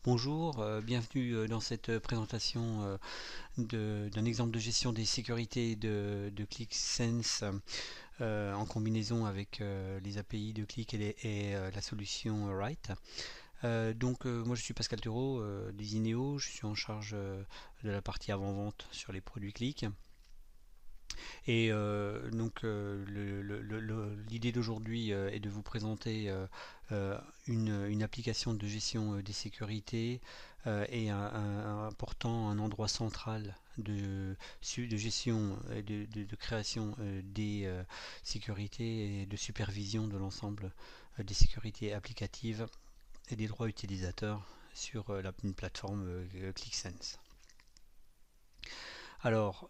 Bonjour, bienvenue dans cette présentation d'un exemple de gestion des sécurités de ClickSense en combinaison avec les API de Click et la solution Write. Moi je suis Pascal Thureau d'Isineo, je suis en charge de la partie avant-vente sur les produits Click. Et l'idée d'aujourd'hui est de vous présenter une application de gestion des sécurités apportant un endroit central de gestion et de création des sécurités et de supervision de l'ensemble des sécurités applicatives et des droits utilisateurs sur une plateforme ClickSense. Alors,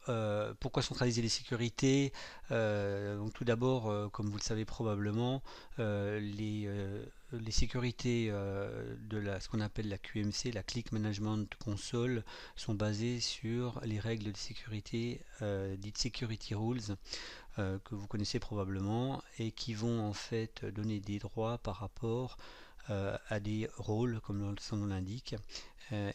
pourquoi centraliser les sécurités? Donc tout d'abord, comme vous le savez probablement, les sécurités ce qu'on appelle la QMC, la Click Management Console, sont basées sur les règles de sécurité dites Security Rules, que vous connaissez probablement, et qui vont en fait donner des droits par rapport à des rôles, comme son nom l'indique,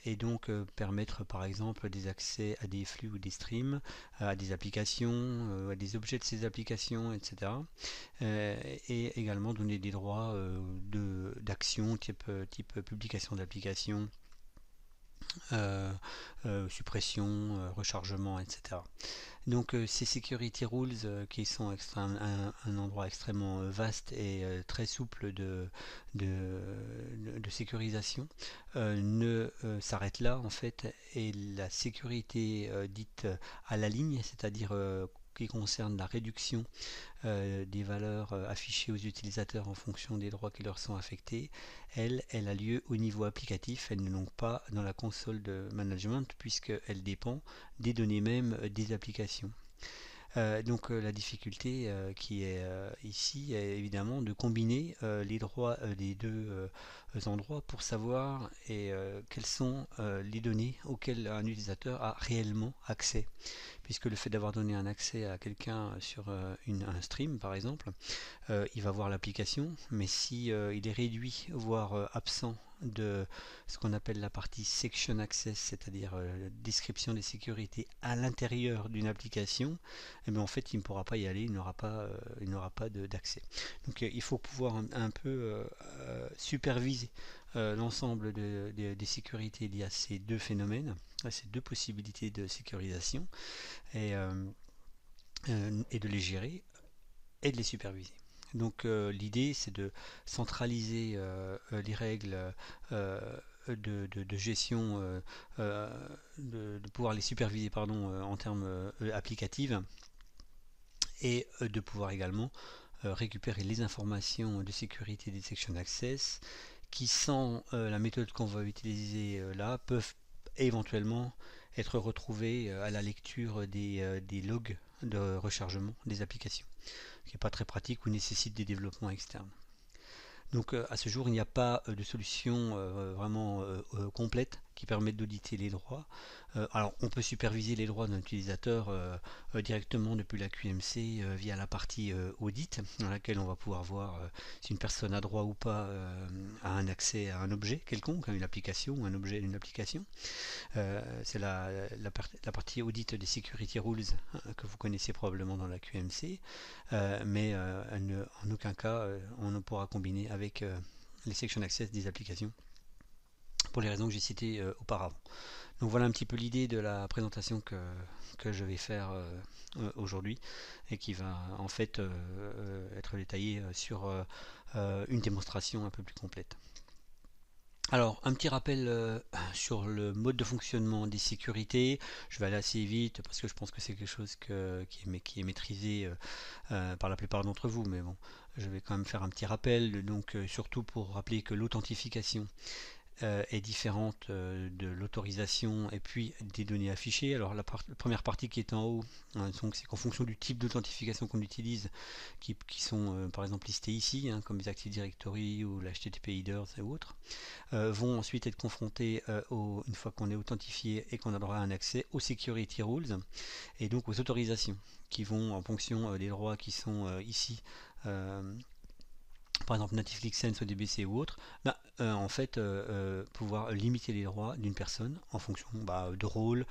et donc permettre par exemple des accès à des flux ou des streams, à des applications, à des objets de ces applications, etc. Et également donner des droits d'action type publication d'applications, suppression, rechargement, etc. Donc ces security rules qui sont un endroit extrêmement vaste et très souple de sécurisation ne s'arrêtent là en fait, et la sécurité dite à la ligne, c'est-à-dire qui concerne la réduction des valeurs affichées aux utilisateurs en fonction des droits qui leur sont affectés, elle a lieu au niveau applicatif, elle n'est donc pas dans la console de management puisqu'elle dépend des données mêmes des applications. La difficulté qui est ici est évidemment de combiner les droits des deux endroits pour savoir quelles sont les données auxquelles un utilisateur a réellement accès, puisque le fait d'avoir donné un accès à quelqu'un sur un stream par exemple, il va voir l'application, mais si il est réduit, voire absent de ce qu'on appelle la partie section access, c'est-à-dire description des sécurités à l'intérieur d'une application, et bien en fait il ne pourra pas y aller, il n'aura pas d'accès. Donc il faut pouvoir un peu superviser l'ensemble des sécurités liées à ces deux phénomènes, à ces deux possibilités de sécurisation, et de les gérer et de les superviser. Donc l'idée c'est de centraliser les règles de gestion, de pouvoir les superviser en termes applicatifs, et de pouvoir également récupérer les informations de sécurité des section access qui, sans la méthode qu'on va utiliser là, peuvent éventuellement être retrouvées à la lecture des logs de rechargement des applications, ce qui n'est pas très pratique ou nécessite des développements externes. Donc à ce jour, il n'y a pas de solution vraiment complète qui permette d'auditer les droits. Alors on peut superviser les droits d'un utilisateur directement depuis la QMC via la partie audit, dans laquelle on va pouvoir voir si une personne a droit ou pas à un accès à un objet quelconque, une application ou un objet d'une application. C'est la partie audit des security rules que vous connaissez probablement dans la QMC, mais en aucun cas on ne pourra combiner avec les section access des applications pour les raisons que j'ai citées auparavant. Donc voilà un petit peu l'idée de la présentation que je vais faire aujourd'hui, et qui va en fait être détaillée sur une démonstration un peu plus complète. Alors, un petit rappel sur le mode de fonctionnement des sécurités. Je vais aller assez vite parce que je pense que c'est quelque chose qui est maîtrisé par la plupart d'entre vous, mais bon, je vais quand même faire un petit rappel. Donc, surtout pour rappeler que l'authentification est différente de l'autorisation et puis des données affichées. Alors la première partie qui est en haut, c'est qu'en fonction du type d'authentification qu'on utilise, qui sont par exemple listés ici, comme les Active Directory ou l'HTTP headers et autres, vont ensuite être confrontés une fois qu'on est authentifié et qu'on a droit à un accès aux security rules et donc aux autorisations qui vont en fonction des droits qui sont ici par exemple Native Sense, ODBC ou autre, en fait pouvoir limiter les droits d'une personne en fonction de rôle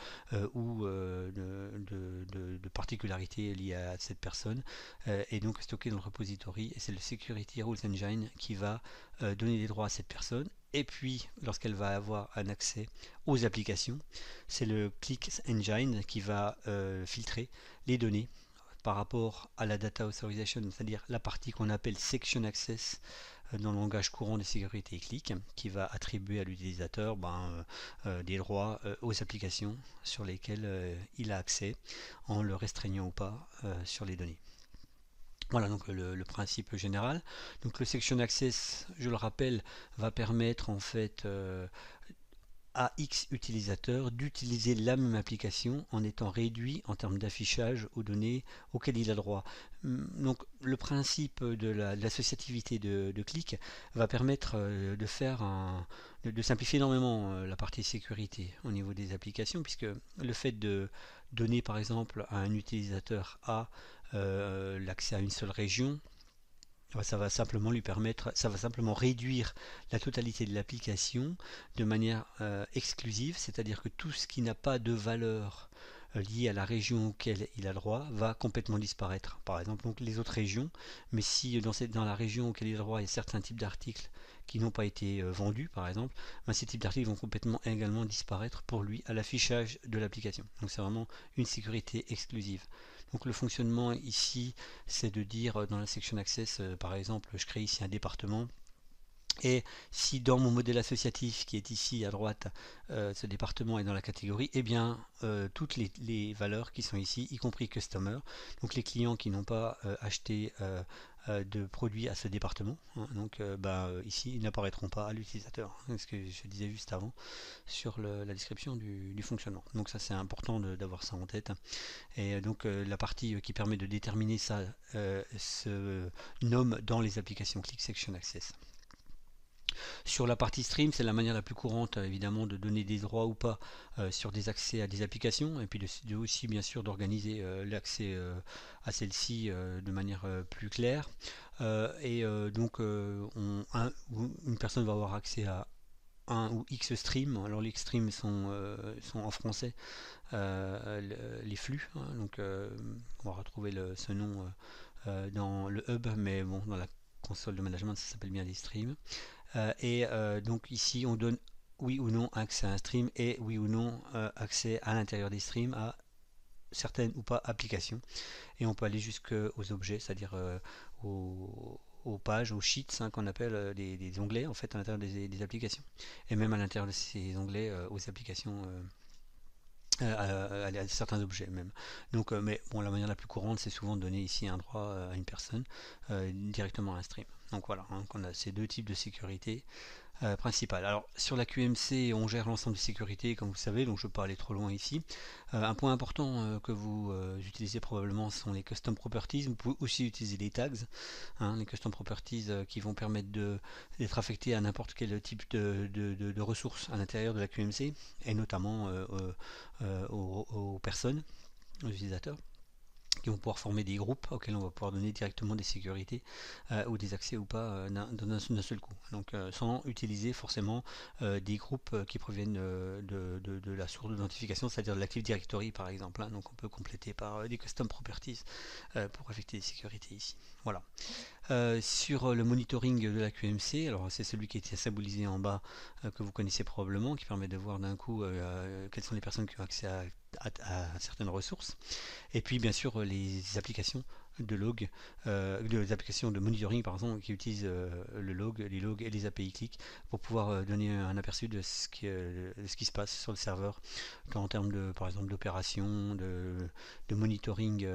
ou de particularités liées à cette personne, et donc stocké dans le repository, et c'est le Security Rules Engine qui va donner des droits à cette personne. Et puis lorsqu'elle va avoir un accès aux applications, c'est le Click Engine qui va filtrer les données par rapport à la Data Authorization, c'est-à-dire la partie qu'on appelle Section Access dans le langage courant des sécurités click, qui va attribuer à l'utilisateur des droits aux applications sur lesquelles il a accès, en le restreignant ou pas sur les données. Voilà donc le principe général. Donc le Section Access, je le rappelle, va permettre en fait à X utilisateurs d'utiliser la même application en étant réduit en termes d'affichage aux données auxquelles il a droit. Donc le principe de l'associativité de clic va permettre de simplifier énormément la partie sécurité au niveau des applications, puisque le fait de donner par exemple à un utilisateur A l'accès à une seule région, ça va simplement lui permettre, ça va simplement réduire la totalité de l'application de manière exclusive, c'est-à-dire que tout ce qui n'a pas de valeur liée à la région auquel il a droit va complètement disparaître. Par exemple, donc les autres régions, mais si dans la région auquel il a droit, il y a certains types d'articles qui n'ont pas été vendus, par exemple, ces types d'articles vont complètement également disparaître pour lui à l'affichage de l'application. Donc c'est vraiment une sécurité exclusive. Donc le fonctionnement ici, c'est de dire dans la section access, par exemple, je crée ici un département, et si dans mon modèle associatif qui est ici à droite, ce département est dans la catégorie, eh bien toutes les valeurs qui sont ici, y compris customer, donc les clients qui n'ont pas acheté de produits à ce département, hein, donc ici ils n'apparaîtront pas à l'utilisateur, ce que je disais juste avant sur la description du fonctionnement. Donc ça c'est important d'avoir ça en tête. Et donc la partie qui permet de déterminer ça se nomme dans les applications Click Section Access. Sur la partie stream, c'est la manière la plus courante évidemment de donner des droits ou pas sur des accès à des applications, et puis aussi bien sûr d'organiser l'accès à celle-ci de manière plus claire. Donc une personne va avoir accès à un ou X streams. Alors les streams sont en français, les flux, hein, donc on va retrouver ce nom dans le hub, mais bon, dans la console de management ça s'appelle bien des streams. Donc ici on donne oui ou non accès à un stream, et oui ou non accès à l'intérieur des streams à certaines ou pas applications, et on peut aller jusqu'aux objets, c'est-à-dire aux pages, aux sheets, hein, qu'on appelle des onglets en fait à l'intérieur des applications, et même à l'intérieur de ces onglets aux applications, à certains objets même. Donc mais bon, la manière la plus courante c'est souvent de donner ici un droit à une personne directement à un stream. Donc voilà, hein, qu'on a ces deux types de sécurité principale. Alors sur la QMC on gère l'ensemble des sécurités comme vous savez, donc je ne vais pas aller trop loin ici. Un point important que vous utilisez probablement sont les custom properties. Vous pouvez aussi utiliser les tags, hein, les custom properties qui vont permettre d'être affectés à n'importe quel type de ressources à l'intérieur de la QMC, et notamment aux personnes, aux utilisateurs, qui vont pouvoir former des groupes auxquels on va pouvoir donner directement des sécurités ou des accès ou pas d'un seul coup. Donc sans utiliser forcément des groupes qui proviennent de la source d'identification, c'est-à-dire de l'Active Directory par exemple, hein. Donc on peut compléter par des custom properties pour affecter des sécurités ici. Voilà. Sur le monitoring de la QMC, alors c'est celui qui était symbolisé en bas, que vous connaissez probablement, qui permet de voir d'un coup quelles sont les personnes qui ont accès à certaines ressources. Et puis bien sûr les applications de log, des applications de monitoring par exemple, qui utilisent les logs et les API click pour pouvoir donner un aperçu de ce qui se passe sur le serveur, en termes de, par exemple, d'opérations, de monitoring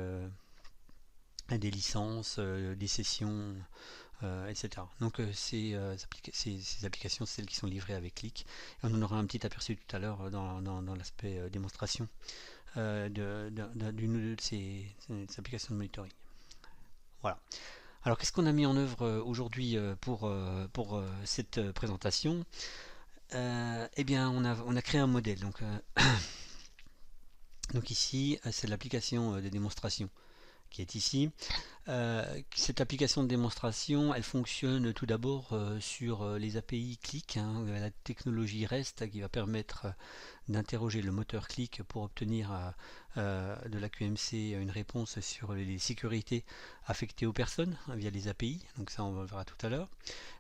des licences, des sessions, etc. Donc ces applications, c'est celles qui sont livrées avec Click. Et on en aura un petit aperçu tout à l'heure dans l'aspect démonstration d'une ou deux de ces applications de monitoring. Voilà. Alors qu'est-ce qu'on a mis en œuvre aujourd'hui pour cette présentation? Eh bien on a créé un modèle. Donc ici c'est l'application des démonstrations qui est ici. Cette application de démonstration, elle fonctionne tout d'abord sur les API Qlik, hein, la technologie REST qui va permettre d'interroger le moteur Qlik pour obtenir de la QMC une réponse sur les sécurités affectées aux personnes hein, via les API. Donc ça, on le verra tout à l'heure.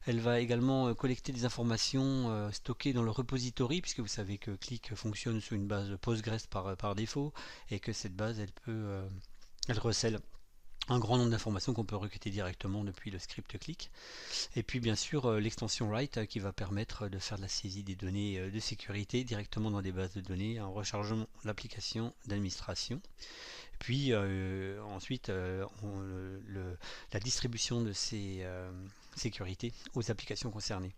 Elle va également collecter des informations stockées dans le repository, puisque vous savez que Qlik fonctionne sur une base Postgres par défaut, et que cette base, elle recèle un grand nombre d'informations qu'on peut requêter directement depuis le script Qlik. Et puis bien sûr l'extension write qui va permettre de faire de la saisie des données de sécurité directement dans des bases de données en rechargeant l'application d'administration. Puis ensuite la distribution de ces sécurités aux applications concernées,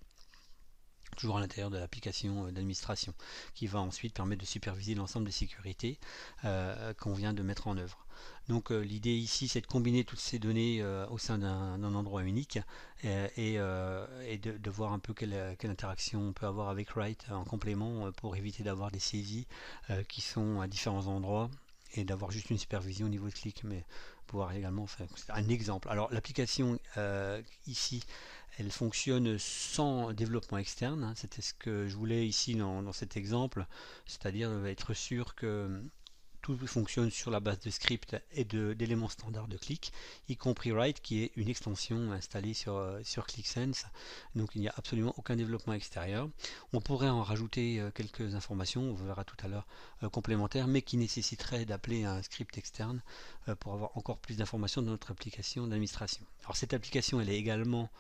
toujours à l'intérieur de l'application d'administration, qui va ensuite permettre de superviser l'ensemble des sécurités qu'on vient de mettre en œuvre. Donc l'idée ici, c'est de combiner toutes ces données au sein d'un endroit unique et de voir un peu quelle interaction on peut avoir avec Write en complément pour éviter d'avoir des saisies qui sont à différents endroits et d'avoir juste une supervision au niveau de Qlik, mais pouvoir également faire un exemple. Alors l'application ici, elle fonctionne sans développement externe, hein. C'était ce que je voulais ici dans cet exemple, c'est-à-dire être sûr que tout fonctionne sur la base de script et d'éléments standards de Qlik, y compris Write qui est une extension installée sur QlikSense. Donc il n'y a absolument aucun développement extérieur. On pourrait en rajouter quelques informations, on verra tout à l'heure, complémentaires, mais qui nécessiterait d'appeler un script externe pour avoir encore plus d'informations dans notre application d'administration. Alors cette application, elle est également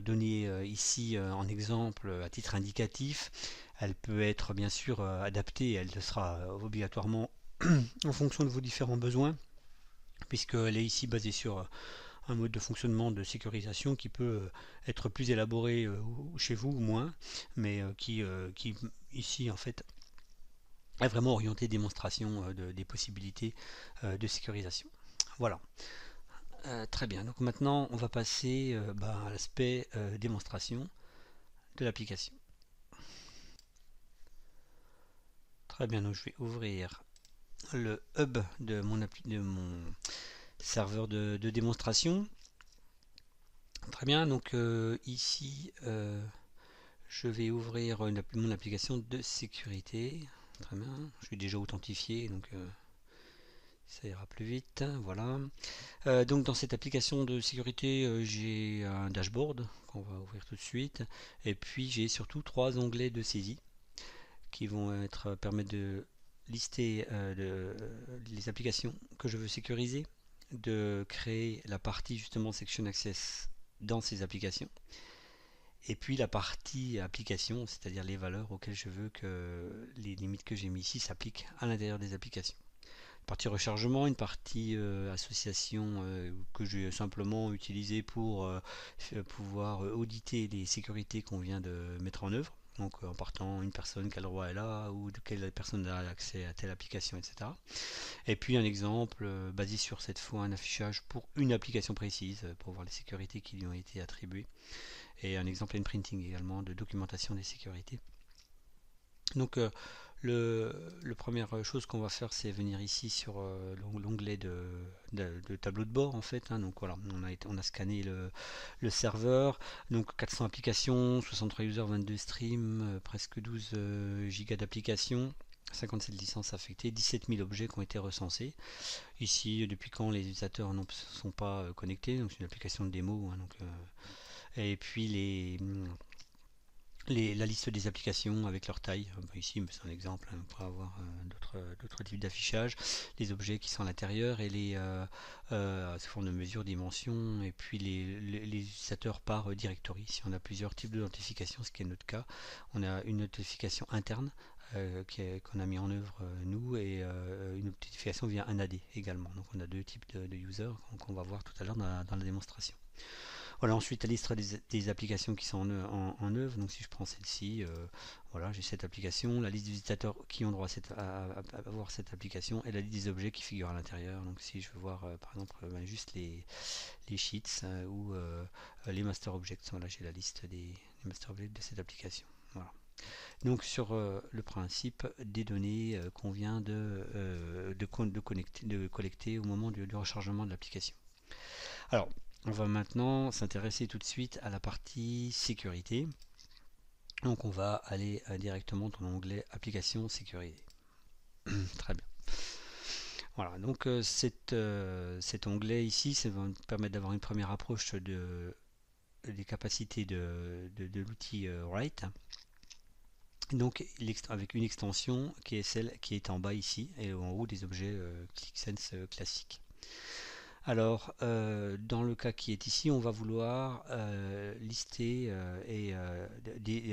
donnée ici en exemple à titre indicatif. Elle peut être bien sûr adaptée, elle le sera obligatoirement en fonction de vos différents besoins, puisqu'elle est ici basée sur un mode de fonctionnement de sécurisation qui peut être plus élaboré chez vous ou moins, mais qui ici en fait est vraiment orienté démonstration des possibilités de sécurisation. Voilà. Très bien, donc maintenant on va passer à l'aspect démonstration de l'application. Très bien, donc je vais ouvrir le hub de mon serveur de démonstration. Très bien, donc ici je vais ouvrir mon application de sécurité. Très bien, je suis déjà authentifié, donc ça ira plus vite. Voilà. Donc dans cette application de sécurité, j'ai un dashboard qu'on va ouvrir tout de suite. Et puis j'ai surtout 3 onglets de saisie qui vont permettre de lister les applications que je veux sécuriser, de créer la partie justement Section Access dans ces applications, et puis la partie application, c'est-à-dire les valeurs auxquelles je veux que les limites que j'ai mis ici s'appliquent à l'intérieur des applications. Une partie rechargement, une partie association que j'ai simplement utilisée pour pouvoir auditer les sécurités qu'on vient de mettre en œuvre. Donc en partant une personne, quel droit elle a, ou de quelle personne a accès à telle application, etc. Et puis un exemple basé sur cette fois un affichage pour une application précise, pour voir les sécurités qui lui ont été attribuées. Et un exemple in printing également de documentation des sécurités. Donc la première chose qu'on va faire, c'est venir ici sur l'onglet de tableau de bord en fait, hein. Donc voilà, on a scanné le serveur, donc 400 applications, 63 users, 22 streams, presque 12 gigas d'applications, 57 licences affectées, 17 000 objets qui ont été recensés. Ici, depuis quand les utilisateurs ne sont pas connectés, donc c'est une application de démo, hein, donc, et puis la liste des applications avec leur taille. Ici, c'est un exemple, hein, on pourrait avoir d'autres types d'affichage, les objets qui sont à l'intérieur et les sous forme de mesure, dimension, et puis les utilisateurs par directory. Si on a plusieurs types d'identification, ce qui est notre cas, on a une notification interne qu'on a mis en œuvre nous, et une notification via un AD également. Donc on a deux types de users qu'on va voir tout à l'heure dans la démonstration. Voilà, ensuite la liste des applications qui sont en œuvre. Donc si je prends celle-ci, voilà, j'ai cette application, la liste des utilisateurs qui ont droit à voir cette application, et la liste des objets qui figurent à l'intérieur. Donc si je veux voir par exemple juste les sheets ou les master objects, voilà, j'ai la liste des master objects de cette application. Voilà. Donc sur le principe des données qu'on vient de collecter au moment du rechargement de l'application. Alors, on va maintenant s'intéresser tout de suite à la partie sécurité. Donc on va aller directement dans l'onglet application sécurité. Très bien. Voilà, donc cet onglet ici, ça va nous permettre d'avoir une première approche des capacités de l'outil Write. Donc avec une extension qui est celle qui est en bas ici et en haut des objets ClickSense classiques. Alors dans le cas qui est ici, on va vouloir lister et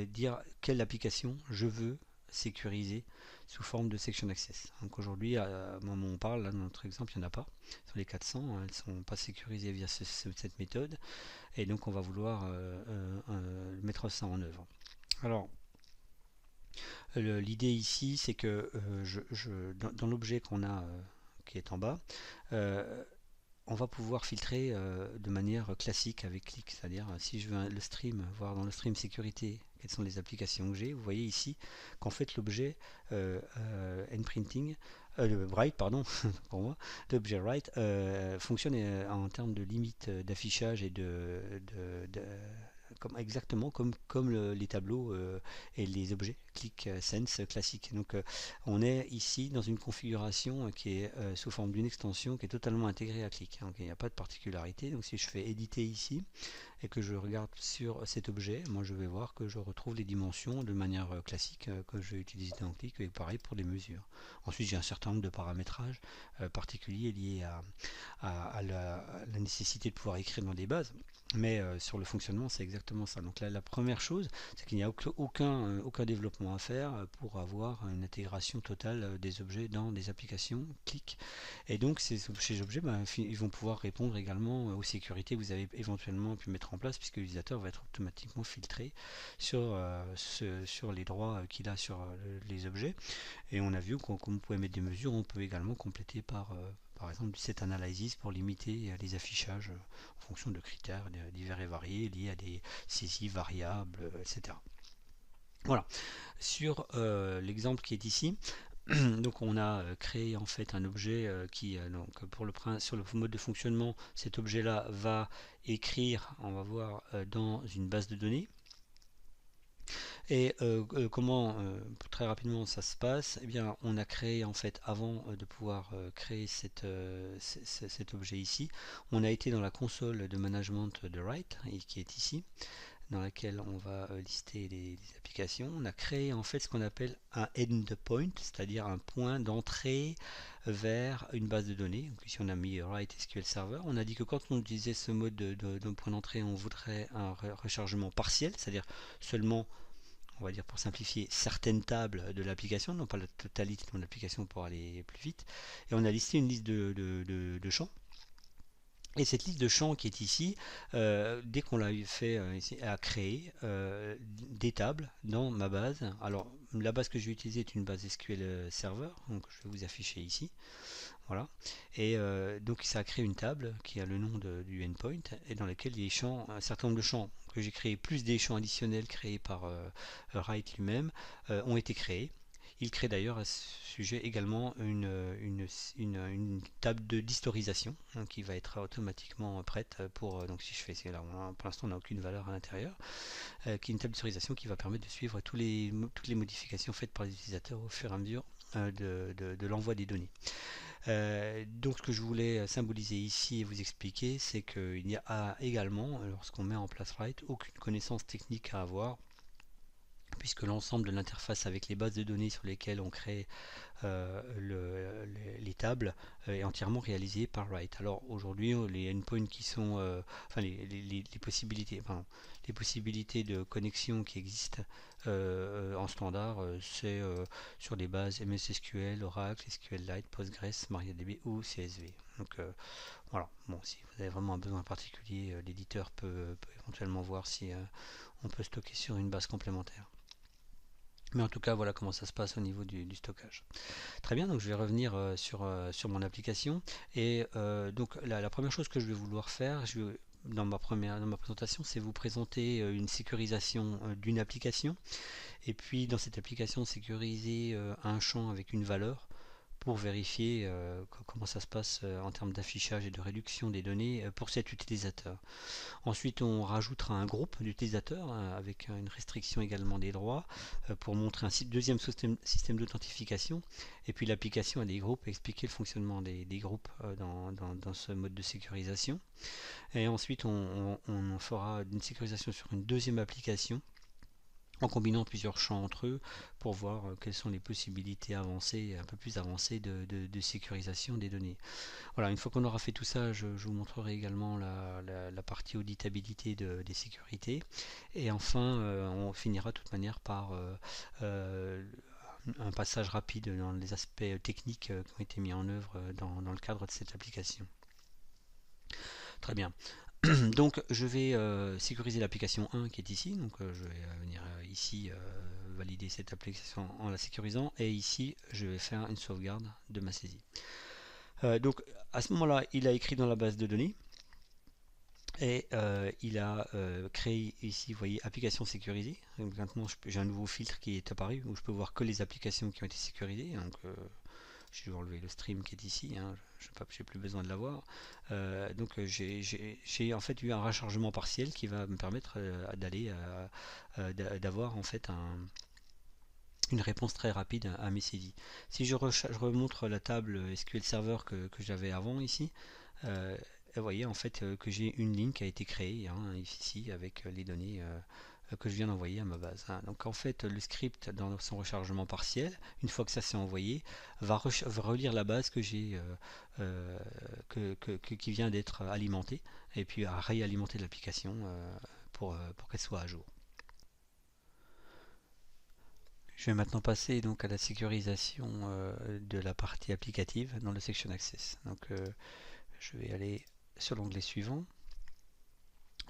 dire quelle application je veux sécuriser sous forme de section access. Donc aujourd'hui, au moment où on parle, là, dans notre exemple, il n'y en a pas. Sur les 400, elles ne sont pas sécurisées via cette méthode. Et donc on va vouloir mettre ça en œuvre. Alors, l'idée ici, c'est que dans l'objet qu'on a qui est en bas, on va pouvoir filtrer de manière classique avec clic, c'est-à-dire si je veux le stream, voir dans le stream sécurité quelles sont les applications que j'ai, vous voyez ici qu'en fait l'objet nprinting, write pardon, pour moi, l'objet write fonctionne en termes de limite d'affichage et exactement comme les tableaux et les objets ClickSense classiques. Donc on est ici dans une configuration qui est sous forme d'une extension qui est totalement intégrée à Click. Donc il n'y a pas de particularité. Donc si je fais éditer ici et que je regarde sur cet objet, moi je vais voir que je retrouve les dimensions de manière classique que je vais utiliser dans Click, et pareil pour les mesures. Ensuite j'ai un certain nombre de paramétrages particuliers liés à la nécessité de pouvoir écrire dans des bases. Mais sur le fonctionnement, c'est exactement ça. Donc là, la première chose, c'est qu'il n'y a aucun développement à faire pour avoir une intégration totale des objets dans des applications Click. Et donc ces objets, ils vont pouvoir répondre également aux sécurités que vous avez éventuellement pu mettre en place, puisque l'utilisateur va être automatiquement filtré sur les droits qu'il a sur les objets. Et on a vu qu'on pouvait mettre des mesures, on peut également compléter par exemple du set analysis pour limiter les affichages en fonction de critères divers et variés liés à des saisies variables, etc. Voilà, sur l'exemple qui est ici, donc on a créé en fait un objet qui, donc sur le mode de fonctionnement, cet objet là va écrire, on va voir, dans une base de données. Et comment très rapidement ça se passe? Eh bien, on a créé en fait, avant de pouvoir créer cet objet ici, on a été dans la console de management de Write, qui est ici, dans laquelle on va lister les applications. On a créé en fait ce qu'on appelle un endpoint, c'est-à-dire un point d'entrée vers une base de données. Donc ici on a mis Write SQL Server. On a dit que quand on utilisait ce mode de point d'entrée, on voudrait un rechargement partiel, c'est-à-dire seulement, on va dire pour simplifier, certaines tables de l'application, non pas la totalité de l'application pour aller plus vite. Et on a listé une liste de champs. Et cette liste de champs qui est ici, dès qu'on l'a fait à créer des tables dans ma base. Alors la base que je vais utiliser est une base SQL Server, donc je vais vous afficher ici. Voilà. Et donc ça a créé une table qui a le nom du endpoint et dans laquelle les champs, un certain nombre de champs que j'ai créés, plus des champs additionnels créés par Write lui-même, ont été créés. Il crée d'ailleurs à ce sujet également une table d'historisation qui va être automatiquement prête pour, donc si je fais là, pour l'instant on n'a aucune valeur à l'intérieur, qui est une table d'historisation qui va permettre de suivre toutes les modifications faites par les utilisateurs au fur et à mesure de l'envoi des données. Donc ce que je voulais symboliser ici et vous expliquer, c'est qu'il n'y a également, lorsqu'on met en place Write, aucune connaissance technique à avoir, puisque l'ensemble de l'interface avec les bases de données sur lesquelles on crée les tables est entièrement réalisé par Write. Alors aujourd'hui, les endpoints qui sont, enfin les possibilités, pardon, les possibilités de connexion qui existent en standard, c'est sur les bases MS SQL, Oracle, SQLite, Postgres, MariaDB ou CSV. Donc voilà. Bon, si vous avez vraiment un besoin particulier, l'éditeur peut éventuellement voir si on peut stocker sur une base complémentaire. Mais en tout cas, voilà comment ça se passe au niveau du stockage. Très bien, donc je vais revenir sur mon application. Et donc la première chose que je vais vouloir faire, je vais dans ma présentation, c'est vous présenter une sécurisation d'une application, et puis dans cette application sécuriser un champ avec une valeur pour vérifier comment ça se passe en termes d'affichage et de réduction des données pour cet utilisateur. Ensuite, on rajoutera un groupe d'utilisateurs avec une restriction également des droits pour montrer un deuxième système d'authentification. Et puis l'application a des groupes, expliquer le fonctionnement des groupes dans ce mode de sécurisation. Et ensuite, on fera une sécurisation sur une deuxième application en combinant plusieurs champs entre eux pour voir quelles sont les possibilités avancées, un peu plus avancées de sécurisation des données. Voilà, une fois qu'on aura fait tout ça, je vous montrerai également la partie auditabilité des sécurités. Et enfin, on finira de toute manière par un passage rapide dans les aspects techniques qui ont été mis en œuvre dans le cadre de cette application. Très bien. Donc je vais sécuriser l'application 1 qui est ici, donc je vais venir ici valider cette application en la sécurisant, et ici je vais faire une sauvegarde de ma saisie. Donc à ce moment là il a écrit dans la base de données et il a créé ici, vous voyez, application sécurisée. Donc maintenant j'ai un nouveau filtre qui est apparu où je peux voir que les applications qui ont été sécurisées. Donc je vais enlever le stream qui est ici, hein, je n'ai plus besoin de l'avoir. Donc j'ai en fait eu un rechargement partiel qui va me permettre d'avoir en fait une réponse très rapide à mes saisies. Si je remontre la table SQL Server que j'avais avant ici, vous voyez en fait que j'ai une ligne qui a été créée ici avec les données que je viens d'envoyer à ma base. Donc en fait le script dans son rechargement partiel, une fois que ça s'est envoyé, va relire la base que j'ai qui vient d'être alimentée, et puis à réalimenter l'application pour qu'elle soit à jour. Je vais maintenant passer donc à la sécurisation de la partie applicative dans le Section Access. Donc je vais aller sur l'onglet suivant.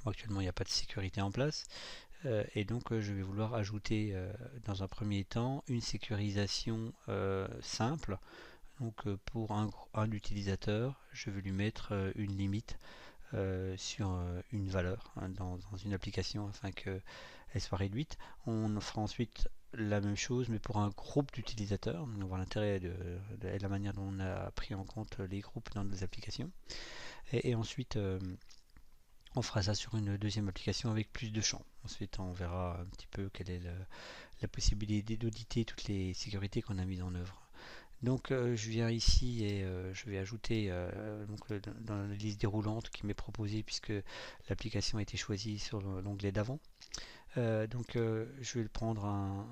Bon, actuellement il n'y a pas de sécurité en place et donc je vais vouloir ajouter dans un premier temps une sécurisation simple. Donc pour un utilisateur, je vais lui mettre une limite sur une valeur dans une application afin qu'elle soit réduite. On fera ensuite la même chose mais pour un groupe d'utilisateurs. On va voir l'intérêt de la manière dont on a pris en compte les groupes dans nos applications. Et ensuite on fera ça sur une deuxième application avec plus de champs. Ensuite on verra un petit peu quelle est la possibilité d'auditer toutes les sécurités qu'on a mises en œuvre. Donc je viens ici et je vais ajouter dans la liste déroulante qui m'est proposée puisque l'application a été choisie sur l'onglet d'avant. Donc je vais prendre un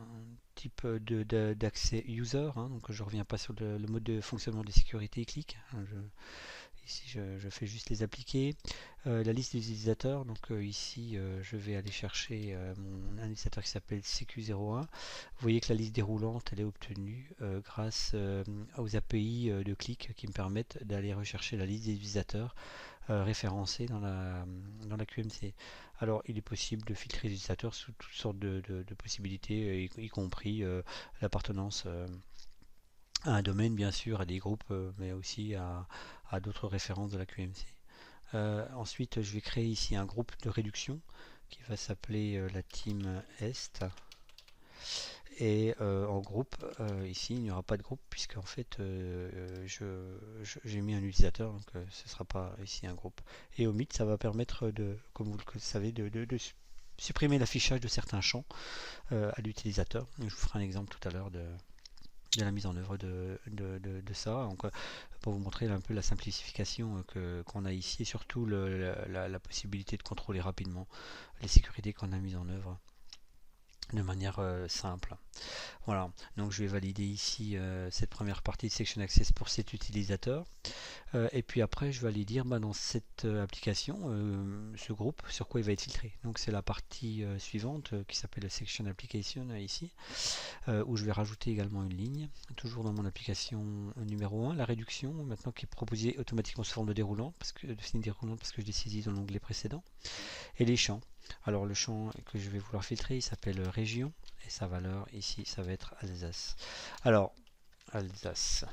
type d'accès user, donc je ne reviens pas sur le mode de fonctionnement de sécurité clic. Ici je fais juste les appliquer. La liste des utilisateurs, donc ici je vais aller chercher mon utilisateur qui s'appelle CQ01. Vous voyez que la liste déroulante elle est obtenue grâce aux API de clic qui me permettent d'aller rechercher la liste des utilisateurs référencés dans la QMC. Alors il est possible de filtrer les utilisateurs sous toutes sortes de possibilités, y compris l'appartenance à un domaine bien sûr, à des groupes, mais aussi à d'autres références de la QMC. Ensuite, je vais créer ici un groupe de réduction qui va s'appeler la team Est. Et en groupe, ici, il n'y aura pas de groupe puisque en fait, j'ai mis un utilisateur, donc ce ne sera pas ici un groupe. Et omit, ça va permettre comme vous le savez, de supprimer l'affichage de certains champs à l'utilisateur. Je vous ferai un exemple tout à l'heure de la mise en œuvre de ça. Donc, pour vous montrer un peu la simplification qu'on a ici et surtout la possibilité de contrôler rapidement les sécurités qu'on a mises en œuvre de manière simple. Voilà, donc je vais valider ici cette première partie de Section Access pour cet utilisateur. Et puis après, je vais aller dire dans cette application, ce groupe, sur quoi il va être filtré. Donc c'est la partie suivante qui s'appelle Section Application ici, où je vais rajouter également une ligne, toujours dans mon application numéro 1, la réduction, maintenant qui est proposée automatiquement sous forme de déroulante, parce que je l'ai saisi dans l'onglet précédent, et les champs. Alors le champ que je vais vouloir filtrer, il s'appelle région, et sa valeur ici, ça va être Alsace. Alors, Alsace.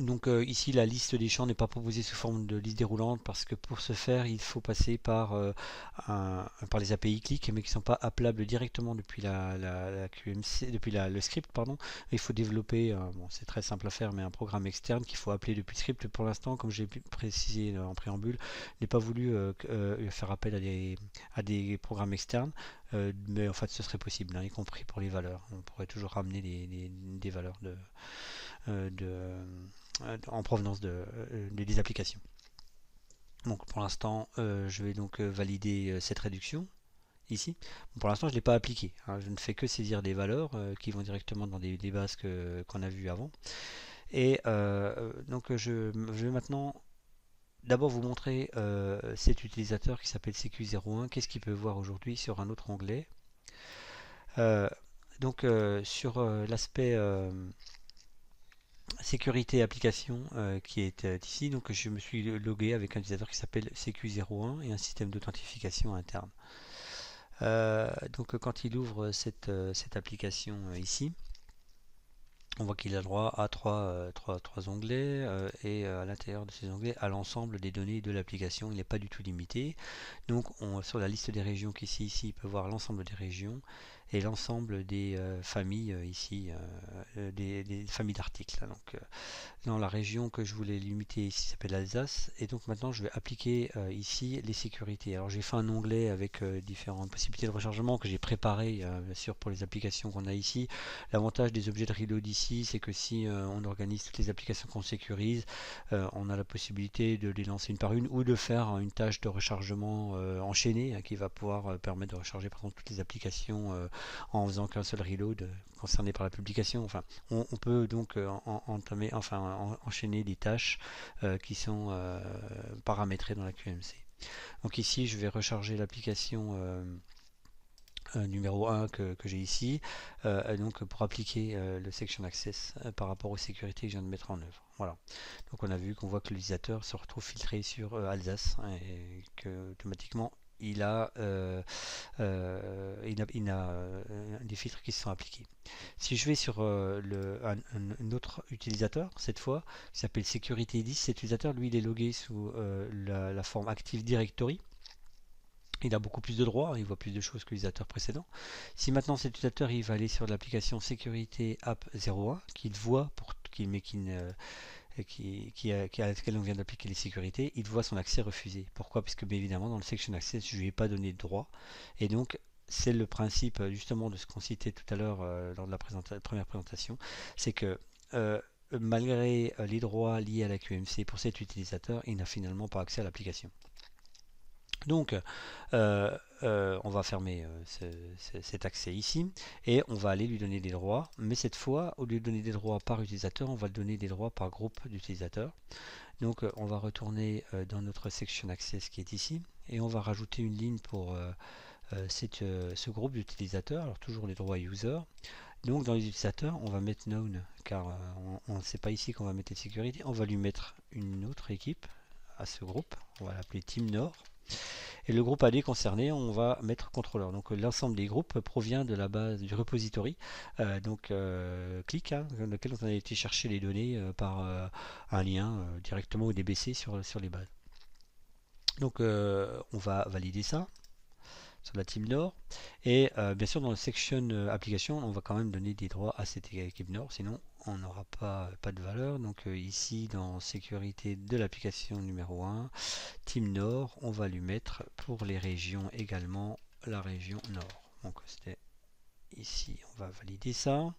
Donc ici la liste des champs n'est pas proposée sous forme de liste déroulante parce que pour ce faire il faut passer par les API click mais qui ne sont pas appelables directement depuis la QMC, depuis le script pardon. Il faut développer, bon, c'est très simple à faire, mais un programme externe qu'il faut appeler depuis le script. Pour l'instant, comme j'ai précisé en préambule, je n'ai pas voulu faire appel à des programmes externes, mais en fait ce serait possible, hein, y compris pour les valeurs. On pourrait toujours ramener des valeurs en provenance des applications. Donc pour l'instant, je vais donc valider cette réduction ici. Bon, pour l'instant, je ne l'ai pas appliqué, hein. Je ne fais que saisir des valeurs qui vont directement dans des bases qu'on a vues avant. Et donc je vais maintenant d'abord vous montrer cet utilisateur qui s'appelle CQ01. Qu'est-ce qu'il peut voir aujourd'hui sur un autre onglet. Euh, donc sur l'aspect sécurité application qui est ici. Donc je me suis logué avec un utilisateur qui s'appelle CQ01 et un système d'authentification interne. Donc quand il ouvre cette application ici, on voit qu'il a droit à trois onglets et à l'intérieur de ces onglets à l'ensemble des données de l'application. Il n'est pas du tout limité. Donc sur la liste des régions qui est ici, il peut voir l'ensemble des régions et l'ensemble des familles ici, des familles d'articles. Donc dans la région que je voulais limiter ici s'appelle l'Alsace, et donc maintenant je vais appliquer ici les sécurités. Alors j'ai fait un onglet avec différentes possibilités de rechargement que j'ai préparé bien sûr pour les applications qu'on a ici. L'avantage des objets de reload ici, c'est que si on organise toutes les applications qu'on sécurise, on a la possibilité de les lancer une par une ou de faire une tâche de rechargement enchaînée qui va pouvoir permettre de recharger par exemple toutes les applications en faisant qu'un seul reload concerné par la publication. Enfin, on peut donc enchaîner des tâches qui sont paramétrées dans la QMC. Donc ici, je vais recharger l'application numéro 1 que j'ai ici, donc pour appliquer le section access par rapport aux sécurités que je viens de mettre en œuvre. Voilà. Donc on a vu qu'on voit que l'utilisateur se retrouve filtré sur Alsace, hein, et que automatiquement il a des filtres qui se sont appliqués. Si je vais sur un autre utilisateur, cette fois, qui s'appelle Security 10, cet utilisateur, lui, il est logué sous la forme Active Directory. Il a beaucoup plus de droits, il voit plus de choses que l'utilisateur précédent. Si maintenant cet utilisateur il va aller sur l'application Sécurité App 01, qu'il voit, mais à laquelle on vient d'appliquer les sécurités, il voit son accès refusé. Pourquoi? Parce que bien évidemment dans le section access, je ne lui ai pas donné de droit. Et donc c'est le principe justement de ce qu'on citait tout à l'heure lors de la première présentation, c'est que malgré les droits liés à la QMC pour cet utilisateur, il n'a finalement pas accès à l'application. Donc, on va fermer cet accès ici et on va aller lui donner des droits. Mais cette fois, au lieu de donner des droits par utilisateur, on va donner des droits par groupe d'utilisateurs. Donc, on va retourner dans notre section access qui est ici et on va rajouter une ligne pour ce groupe d'utilisateurs. Alors, toujours les droits user. Donc, dans les utilisateurs, on va mettre known car on ne sait pas ici qu'on va mettre les sécurités. On va lui mettre une autre équipe à ce groupe. On va l'appeler Team Nord. Et le groupe AD concerné, on va mettre contrôleur. Donc l'ensemble des groupes provient de la base du repository, click, hein, dans lequel on a été chercher les données par un lien directement au DBC sur les bases. Donc on va valider ça sur la team Nord. Et bien sûr dans le section application, on va quand même donner des droits à cette équipe Nord, sinon on n'aura pas de valeur. Donc ici dans sécurité de l'application numéro 1, Team Nord, on va lui mettre pour les régions également la région Nord. Donc c'était ici, on va valider ça.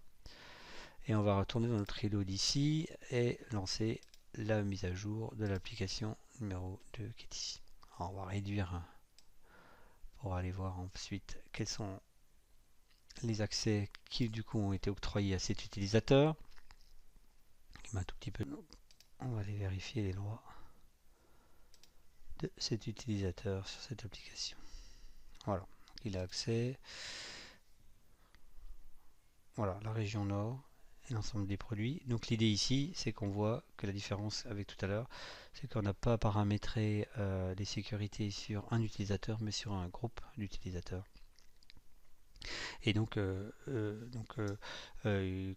Et on va retourner dans notre reload ici et lancer la mise à jour de l'application numéro 2 qui est ici. Alors on va réduire pour aller voir ensuite quels sont les accès qui du coup ont été octroyés à cet utilisateur. Un tout petit peu. On va aller vérifier les droits de cet utilisateur sur cette application. Voilà, il a accès. Voilà, la région Nord et l'ensemble des produits. Donc l'idée ici, c'est qu'on voit que la différence avec tout à l'heure, c'est qu'on n'a pas paramétré les sécurités sur un utilisateur, mais sur un groupe d'utilisateurs. Et donc,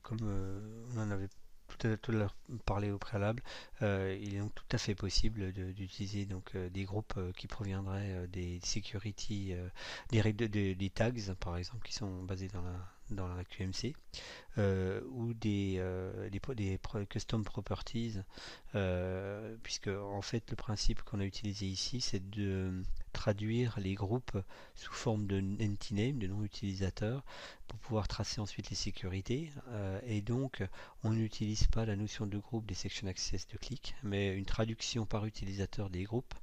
comme on en avait tout à l'heure parlé au préalable, il est donc tout à fait possible d'utiliser donc des groupes qui proviendraient des security, des tags par exemple qui sont basés dans la QMC, ou custom properties, puisque en fait le principe qu'on a utilisé ici c'est de traduire les groupes sous forme de entity name, de nom utilisateur, pour pouvoir tracer ensuite les sécurités, et donc on n'utilise pas la notion de groupe des section access de clic, mais une traduction par utilisateur des groupes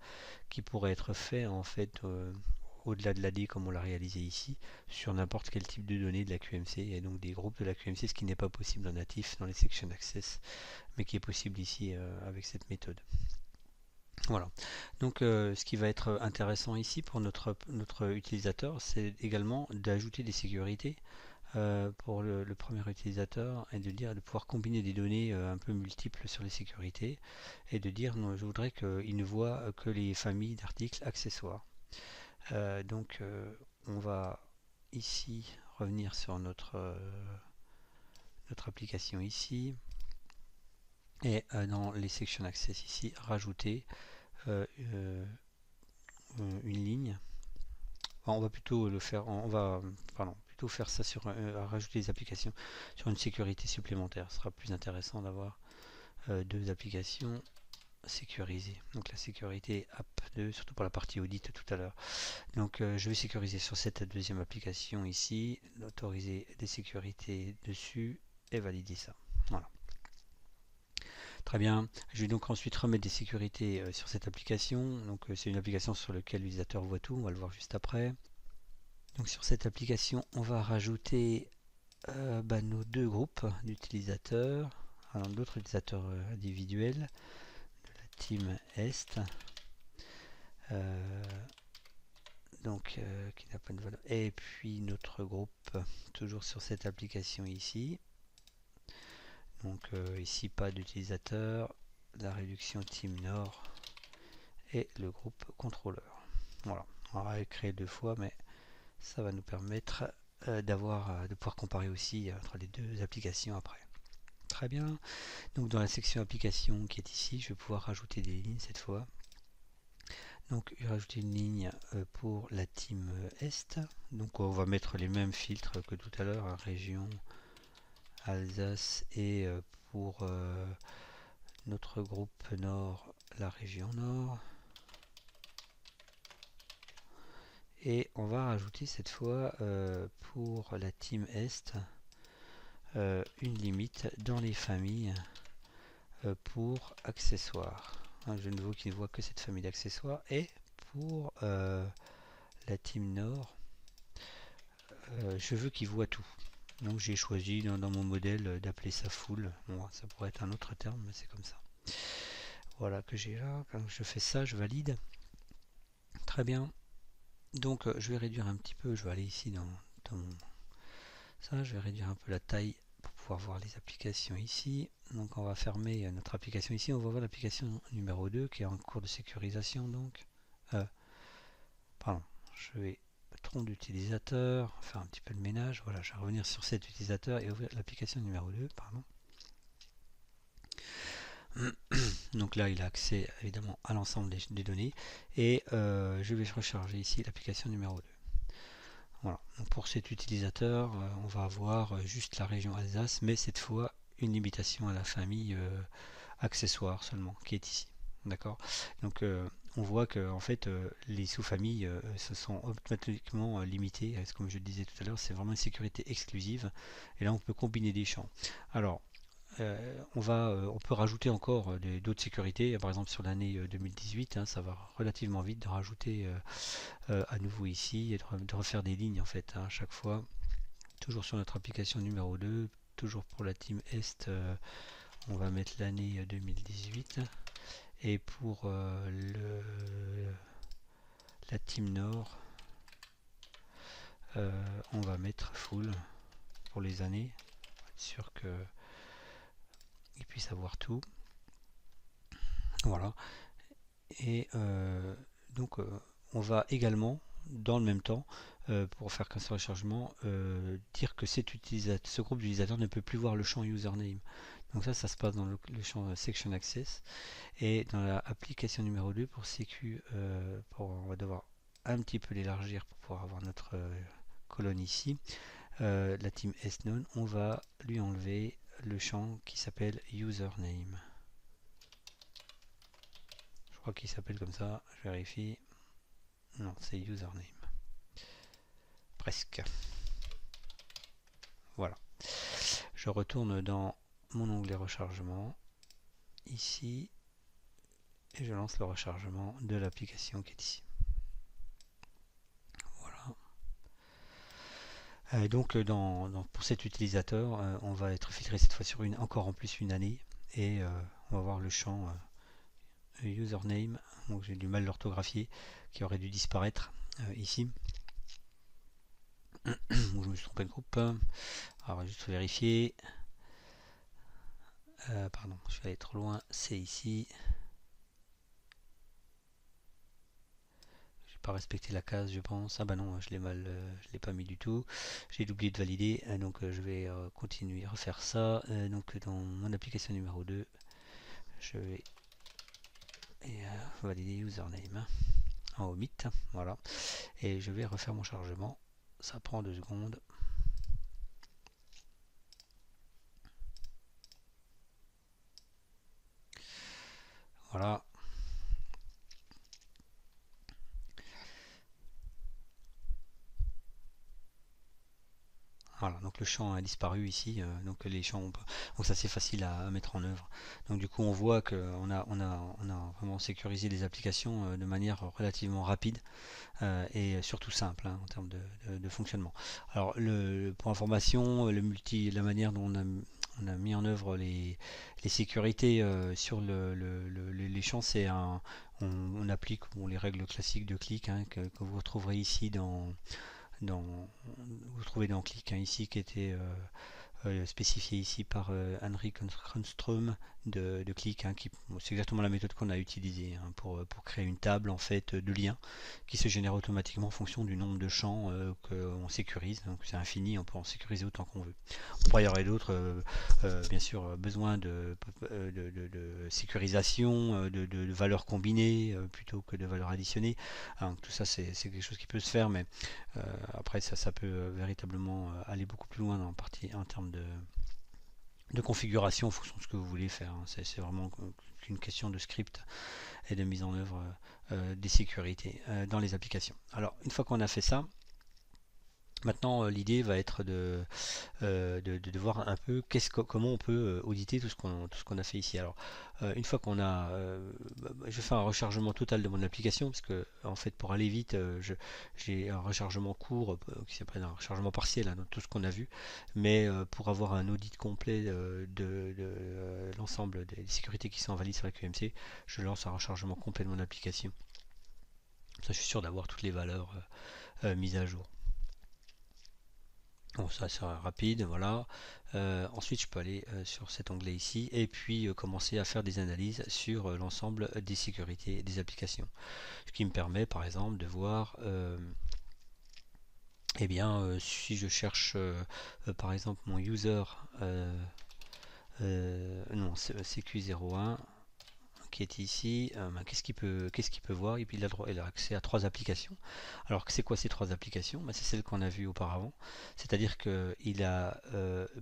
qui pourrait être fait en fait au-delà de l'AD comme on l'a réalisé ici, sur n'importe quel type de données de la QMC, et donc des groupes de la QMC, ce qui n'est pas possible en natif dans les section access, mais qui est possible ici avec cette méthode. Voilà. Donc ce qui va être intéressant ici pour notre utilisateur, c'est également d'ajouter des sécurités pour le premier utilisateur, et de pouvoir combiner des données un peu multiples sur les sécurités, et de dire non, je voudrais qu'il ne voit que les familles d'articles accessoires. Donc on va ici revenir sur notre application ici, et dans les section access ici rajouter une ligne. Enfin, on va plutôt le faire, on va pardon, plutôt faire ça sur rajouter des applications sur une sécurité supplémentaire. Ce sera plus intéressant d'avoir deux applications sécurisées. Donc la sécurité app 2, surtout pour la partie audit tout à l'heure. Donc je vais sécuriser sur cette deuxième application ici, autoriser des sécurités dessus et valider ça. Voilà. Très bien. Je vais donc ensuite remettre des sécurités sur cette application. Donc c'est une application sur laquelle l'utilisateur voit tout. On va le voir juste après. Donc sur cette application, on va rajouter nos deux groupes d'utilisateurs, d'autres utilisateurs individuels de la team Est. Qui n'a pas de valeur. Et puis notre groupe, toujours sur cette application ici. Donc ici pas d'utilisateur, la réduction team Nord et le groupe contrôleur. Voilà, on va créer deux fois, mais ça va nous permettre de pouvoir comparer aussi entre les deux applications après. Très bien. Donc dans la section application qui est ici, je vais pouvoir rajouter des lignes cette fois. Donc rajouter une ligne pour la team Est. Donc on va mettre les mêmes filtres que tout à l'heure, région, Alsace, et pour notre groupe Nord, la région Nord. Et on va rajouter cette fois pour la team Est une limite dans les familles pour accessoires. Je ne veux qu'il ne voit que cette famille d'accessoires. Et pour la team Nord, je veux qu'il voit tout. Donc j'ai choisi dans mon modèle d'appeler ça full. Bon, ça pourrait être un autre terme, mais c'est comme ça. Voilà que j'ai là. Quand je fais ça, je valide. Très bien. Donc je vais réduire un petit peu. Je vais aller ici dans ça. Je vais réduire un peu la taille pour pouvoir voir les applications ici. Donc on va fermer notre application ici. On va voir l'application numéro 2 qui est en cours de sécurisation. Donc, pardon, je vais trompe d'utilisateur, faire un petit peu de ménage. Voilà, je vais revenir sur cet utilisateur et ouvrir l'application numéro 2, pardon. Donc là, il a accès évidemment à l'ensemble des données, et je vais recharger ici l'application numéro 2. Voilà, donc pour cet utilisateur, on va avoir juste la région Alsace, mais cette fois une limitation à la famille accessoire seulement, qui est ici. D'accord. Donc on voit que en fait les sous-familles se sont automatiquement limitées. Comme je le disais tout à l'heure, c'est vraiment une sécurité exclusive. Et là, on peut combiner des champs. Alors, on peut rajouter encore d'autres sécurités. Par exemple, sur l'année 2018, ça va relativement vite de rajouter à nouveau ici et de refaire des lignes en fait à chaque fois. Toujours sur notre application numéro 2, toujours pour la team Est, on va mettre l'année 2018. Et pour la team Nord, on va mettre full pour les années, pour être sûr qu'il puisse avoir tout. Voilà. Et donc on va également, dans le même temps, pour faire qu'un seul chargement, dire que ce groupe d'utilisateurs ne peut plus voir le champ username. Donc ça se passe dans le champ section access. Et dans l'application numéro 2 pour sécu, on va devoir un petit peu l'élargir pour pouvoir avoir notre colonne ici. La team SNone, on va lui enlever le champ qui s'appelle username. Je crois qu'il s'appelle comme ça, je vérifie. Non, c'est username. Presque. Voilà. Je retourne dans mon onglet rechargement, ici, et je lance le rechargement de l'application qui est ici. Voilà. Donc pour cet utilisateur, on va être filtré cette fois sur encore en plus une année, et on va voir le champ username, donc j'ai du mal à l'orthographier, qui aurait dû disparaître ici. Je me suis trompé de groupe. Alors juste vérifier. Pardon, je vais aller trop loin. C'est ici. J'ai pas respecté la case, je pense. Ah bah non, je l'ai pas mis du tout. J'ai oublié de valider, donc je vais continuer à refaire ça. Donc dans mon application numéro 2, je vais valider username en omit. Voilà. Et je vais refaire mon chargement. Ça prend 2 secondes. Voilà. Voilà, donc le champ a disparu ici, donc les champs, donc ça c'est facile à mettre en œuvre. Donc du coup on voit qu'on a vraiment sécurisé les applications de manière relativement rapide et surtout simple en termes de fonctionnement. Alors pour information, la manière dont on a mis en œuvre les sécurités sur les champs, c'est on applique les règles classiques de clic que vous retrouverez ici vous trouvez dans Click ici qui était spécifié ici par Henry Kronström de Click, c'est exactement la méthode qu'on a utilisée pour créer une table en fait de liens qui se génère automatiquement en fonction du nombre de champs qu'on sécurise. Donc c'est infini, on peut en sécuriser autant qu'on veut. Après il y aurait d'autres bien sûr besoin de sécurisation, de valeurs combinées plutôt que de valeurs additionnées. Donc, tout ça c'est quelque chose qui peut se faire, mais après ça peut véritablement aller beaucoup plus loin en termes de configuration en fonction de ce que vous voulez faire. C'est vraiment une question de script et de mise en œuvre des sécurités dans les applications. Alors une fois qu'on a fait ça, maintenant l'idée va être de voir un peu comment on peut auditer tout ce qu'on a fait ici. Alors une fois qu'on a je vais faire un rechargement total de mon application parce que en fait pour aller vite j'ai un rechargement court qui s'appelle un rechargement partiel dans tout ce qu'on a vu, mais pour avoir un audit complet de l'ensemble des sécurités qui sont valides sur la QMC, je lance un rechargement complet de mon application. Ça, je suis sûr d'avoir toutes les valeurs mises à jour. Bon, ça sera rapide, voilà. Ensuite, je peux aller sur cet onglet ici et puis commencer à faire des analyses sur l'ensemble des sécurités des applications. Ce qui me permet, par exemple, de voir, eh bien, si je cherche, par exemple, mon user, non, CQ01, qui est ici, qu'est-ce qu'il peut voir? Et puis il a accès à 3 applications. Alors c'est quoi ces 3 applications? C'est celles qu'on a vues auparavant. C'est-à-dire que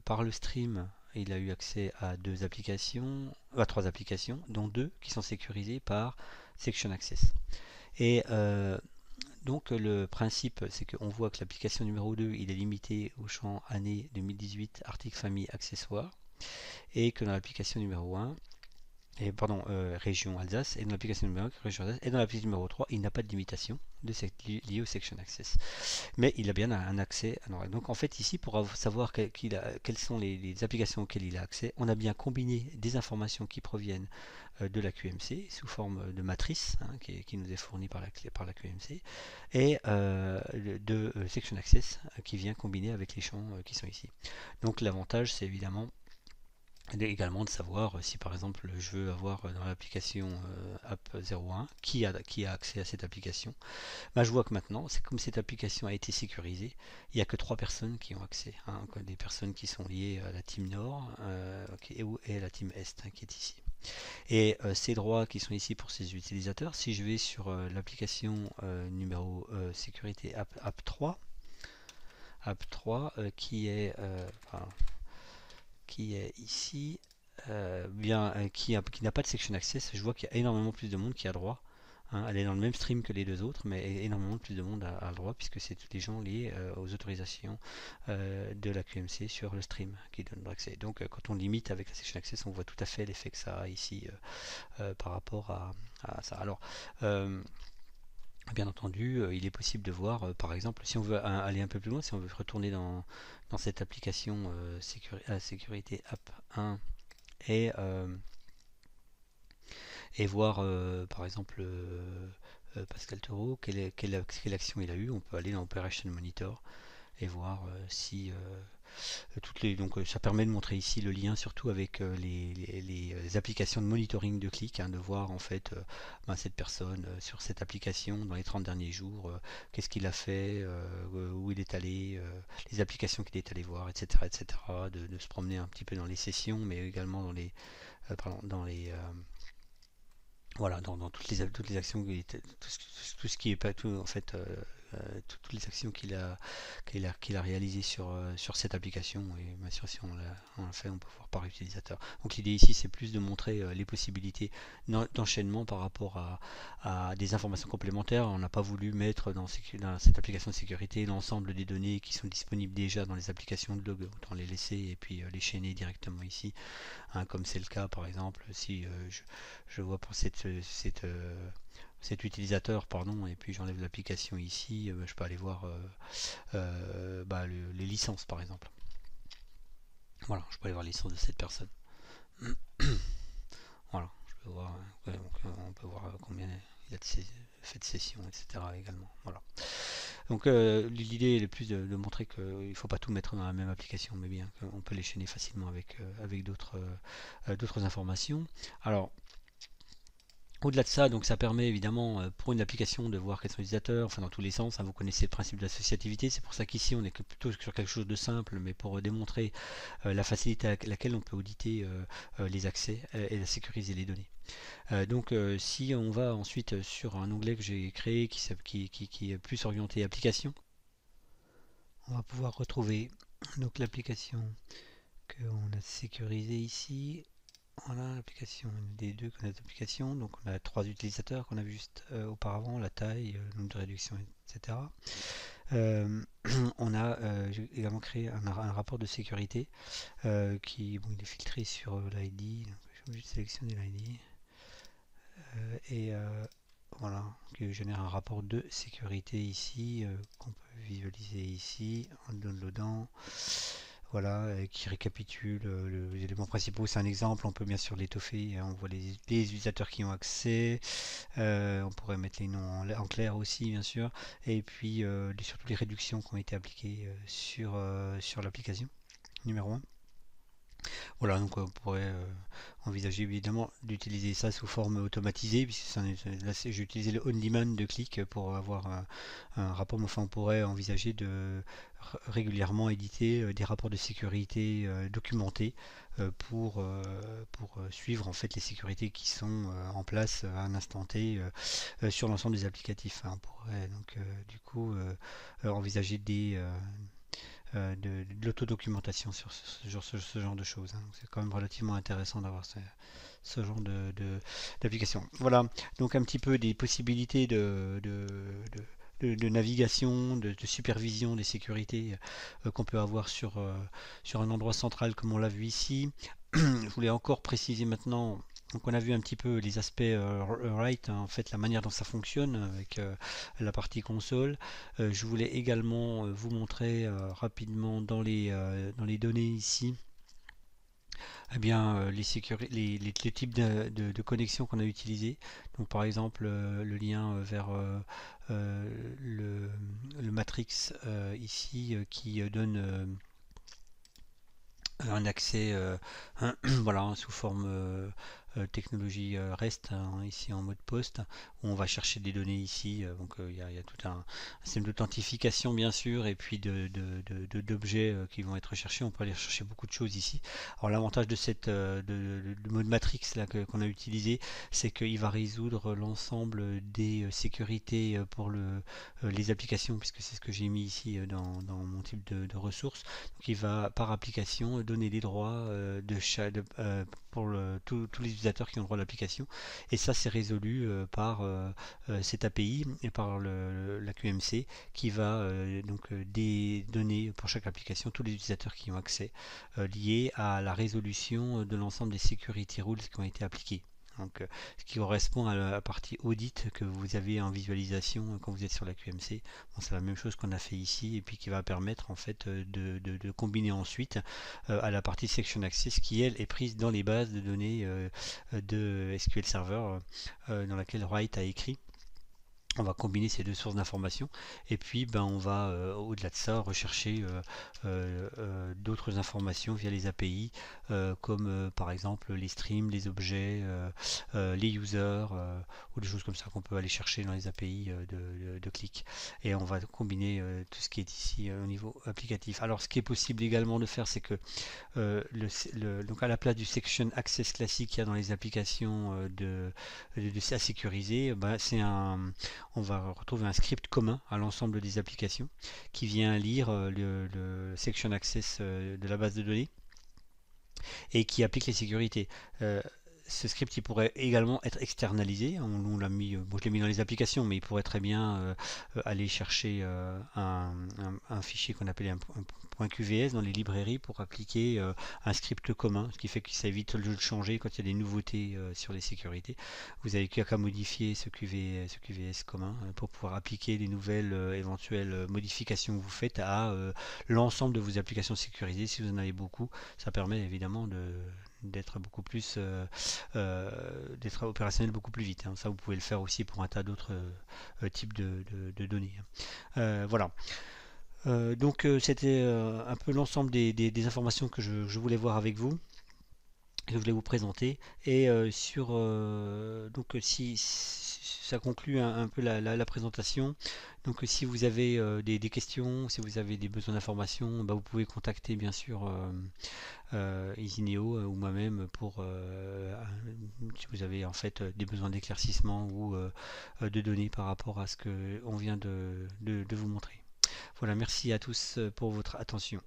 par le stream, il a eu accès à 2 applications, à 3 applications, dont 2 qui sont sécurisées par Section Access. Et donc le principe, c'est qu'on voit que l'application numéro 2, il est limité au champ année 2018, article famille accessoires, et que dans l'application numéro 1, région Alsace, et dans l'application numéro 1, région Alsace, et dans l'application numéro 3, il n'a pas de limitation liée au Section Access. Mais il a bien un accès. Donc en fait ici, pour savoir quelles sont les applications auxquelles il a accès, on a bien combiné des informations qui proviennent de la QMC sous forme de matrice qui nous est fournie par la QMC et de Section Access qui vient combiner avec les champs qui sont ici. Donc l'avantage c'est évidemment Et également de savoir si par exemple je veux avoir dans l'application App 01 qui a accès à cette application. Bah, je vois que maintenant, c'est comme cette application a été sécurisée, il n'y a que 3 personnes qui ont accès, hein, des personnes qui sont liées à la team Nord et à la team Est qui est ici. Et ces droits qui sont ici pour ces utilisateurs, si je vais sur l'application numéro sécurité App 3, enfin, qui est ici, qui n'a pas de section access, je vois qu'il y a énormément plus de monde qui a droit. Hein. Elle est dans le même stream que les deux autres, mais énormément plus de monde a le droit, puisque c'est tous les gens liés aux autorisations de la QMC sur le stream qui donnent l'accès. Donc quand on limite avec la section access, on voit tout à fait l'effet que ça a ici par rapport à ça. Alors, bien entendu, il est possible de voir, par exemple, si on veut aller un peu plus loin, si on veut retourner dans cette application sécurité App 1 et, euh, et voir, par exemple, Pascal Taureau, quelle action il a eu. On peut aller dans Operation Monitor et voir si donc ça permet de montrer ici le lien surtout avec les applications de monitoring de clics, hein, de voir en fait cette personne sur cette application dans les 30 derniers jours, qu'est-ce qu'il a fait, où il est allé, les applications qu'il est allé voir, etc. etc. De se promener un petit peu dans les sessions, mais également dans les voilà, dans toutes les actions, tout ce qui est pas tout, en fait, toutes les actions qu'il a réalisées sur cette application. Et bien sûr, si on l'a fait, on peut voir par utilisateur. Donc l'idée ici, c'est plus de montrer les possibilités d'enchaînement par rapport à des informations complémentaires. On n'a pas voulu mettre dans cette application de sécurité l'ensemble des données qui sont disponibles déjà dans les applications de log. Autant les laisser et puis les chaîner directement ici. Hein, comme c'est le cas par exemple si je vois pour cet utilisateur, pardon, et puis j'enlève l'application ici, je peux aller voir les licences par exemple. Voilà, je peux aller voir les licences de cette personne. Voilà, je peux voir, donc, on peut voir combien il a fait de sessions, etc. également. Voilà. Donc l'idée est plus de montrer qu'il ne faut pas tout mettre dans la même application, mais bien qu'on peut les chaîner facilement avec d'autres informations. Alors, au-delà de ça, donc ça permet évidemment pour une application de voir quels sont les utilisateurs, enfin dans tous les sens, hein, vous connaissez le principe de l'associativité, c'est pour ça qu'ici on est plutôt sur quelque chose de simple, mais pour démontrer la facilité à laquelle on peut auditer les accès et sécuriser les données. Donc si on va ensuite sur un onglet que j'ai créé qui est plus orienté application, on va pouvoir retrouver donc l'application qu'on a sécurisée ici. Voilà l'application des deux qu'on a d'application. Donc on a 3 utilisateurs qu'on a vu juste auparavant, la taille, le nombre de réductions, etc. On a également créé un rapport de sécurité qui il est filtré sur l'ID. Donc je suis obligé de sélectionner l'ID. Et voilà, qui génère un rapport de sécurité ici qu'on peut visualiser ici en downloadant. Voilà, qui récapitule les éléments principaux. C'est un exemple, on peut bien sûr l'étoffer. On voit les utilisateurs qui ont accès. On pourrait mettre les noms en clair aussi, bien sûr. Et puis surtout les réductions qui ont été appliquées sur l'application numéro 1. Voilà, donc on pourrait envisager évidemment d'utiliser ça sous forme automatisée, puisque là j'ai utilisé le on-demand de clic pour avoir un rapport, mais enfin on pourrait envisager de régulièrement éditer des rapports de sécurité documentés pour suivre en fait les sécurités qui sont en place à un instant T sur l'ensemble des applicatifs. Hein. On pourrait donc du coup envisager de l'autodocumentation sur ce genre de choses. Hein. C'est quand même relativement intéressant d'avoir ce genre d'application. Voilà, donc un petit peu des possibilités de navigation, de supervision des sécurités qu'on peut avoir sur un endroit central comme on l'a vu ici. Je voulais encore préciser maintenant. Donc on a vu un petit peu les aspects write, hein, en fait la manière dont ça fonctionne avec la partie console. Je voulais également vous montrer rapidement dans les données ici eh bien, les types de connexions qu'on a utilisés. Donc par exemple le lien vers le matrix ici qui donne un accès voilà, sous forme technologie REST, hein, ici en mode post, où on va chercher des données ici. Donc il y a tout un système d'authentification bien sûr, et puis d'objets qui vont être recherchés. On peut aller chercher beaucoup de choses ici. Alors l'avantage de cette de mode matrix là qu'on a utilisé, c'est qu'il va résoudre l'ensemble des sécurités pour les applications, puisque c'est ce que j'ai mis ici dans mon type de ressources. Donc il va par application donner des droits pour tous les utilisateurs qui ont le droit à l'application. Et ça, c'est résolu par cette API et par la QMC qui va donner pour chaque application tous les utilisateurs qui ont accès liés à la résolution de l'ensemble des security rules qui ont été appliqués. Donc, ce qui correspond à la partie audit que vous avez en visualisation quand vous êtes sur la QMC. Bon, c'est la même chose qu'on a fait ici et puis qui va permettre en fait de combiner ensuite à la partie Section Access qui elle est prise dans les bases de données de SQL Server dans laquelle Wright a écrit. On va combiner ces deux sources d'informations et puis ben, on va au-delà de ça rechercher d'autres informations via les API comme par exemple les streams, les objets, les users ou des choses comme ça qu'on peut aller chercher dans les API de Qlik. Et on va combiner tout ce qui est ici au niveau applicatif. Alors ce qui est possible également de faire, c'est que donc à la place du section access classique qu'il y a dans les applications à sécuriser, ben, on va retrouver un script commun à l'ensemble des applications qui vient lire le section access de la base de données et qui applique les sécurités. Ce script il pourrait également être externalisé. On l'a mis, bon, je l'ai mis dans les applications, mais il pourrait très bien aller chercher un fichier qu'on appelait un .qvs dans les librairies pour appliquer un script commun, ce qui fait que ça évite de le changer quand il y a des nouveautés sur les sécurités. Vous n'avez qu'à modifier ce QVS commun pour pouvoir appliquer les nouvelles éventuelles modifications que vous faites à l'ensemble de vos applications sécurisées. Si vous en avez beaucoup, ça permet évidemment d'être beaucoup plus d'être opérationnel beaucoup plus vite, hein. Ça vous pouvez le faire aussi pour un tas d'autres types de données, hein. Voilà. Donc c'était un peu l'ensemble des informations que je voulais voir avec vous, que je voulais vous présenter. Et donc si ça conclut un peu la présentation. Donc si vous avez des questions, si vous avez des besoins d'informations, bah, vous pouvez contacter bien sûr Isineo ou moi-même pour si vous avez en fait des besoins d'éclaircissement ou de données par rapport à ce que on vient de vous montrer. Voilà, merci à tous pour votre attention.